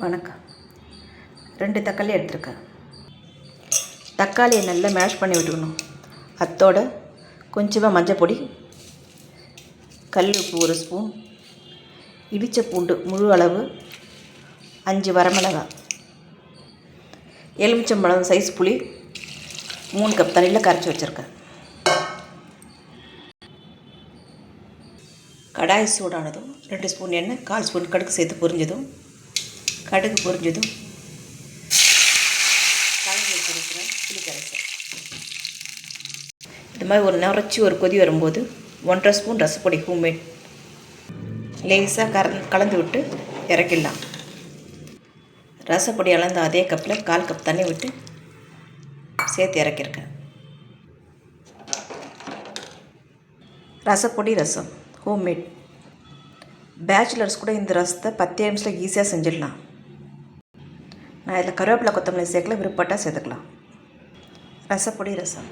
வணக்கம். 2 தக்காளி எடுத்துருக்கேன். தக்காளியை நல்லா மேஷ் பண்ணி விட்டுக்கணும். அத்தோட கொஞ்சமாக மஞ்சள் பொடி, கல் உப்பு 1 ஸ்பூன், இடித்த பூண்டு முழு அளவு, 5 வரமிளகாய், எலுமிச்சம்பழம் சைஸ் புளி 3 கப் தண்ணியில் கரைச்சி வச்சுருக்கேன். கடாய் சூடானதும் 2 ஸ்பூன் எண்ணெய், 1/4 ஸ்பூன் கடுகு சேர்த்து பொரிஞ்சதும் கடுகு பொரிஞ்சதும் கலந்து வச்சுருக்கிற புளி கரைசல் இது மாதிரி ஒரு நுரைச்சி ஒரு கொதி வரும்போது 1/2 ஸ்பூன் ரசப்பொடி ஹோம்மேட் லேசாக கலந்து விட்டு இறக்கிடலாம். ரசப்பொடி அளந்த அதே கப்பில் 1/4 கப் தண்ணி விட்டு சேர்த்து இறக்கியிருக்கேன். ரசப்பொடி ரசம் ஹோம்மேட். பேச்சுலர்ஸ் கூட இந்த ரசத்தை 10 நிமிஷத்தில் ஈஸியாக செஞ்சிடலாம். நான் இதில் கருவேப்பிலை கொத்தமல்லி சேர்க்கல, விருப்பப்பட்டால் சேர்த்துக்கலாம். ரசப்பொடி ரசம்.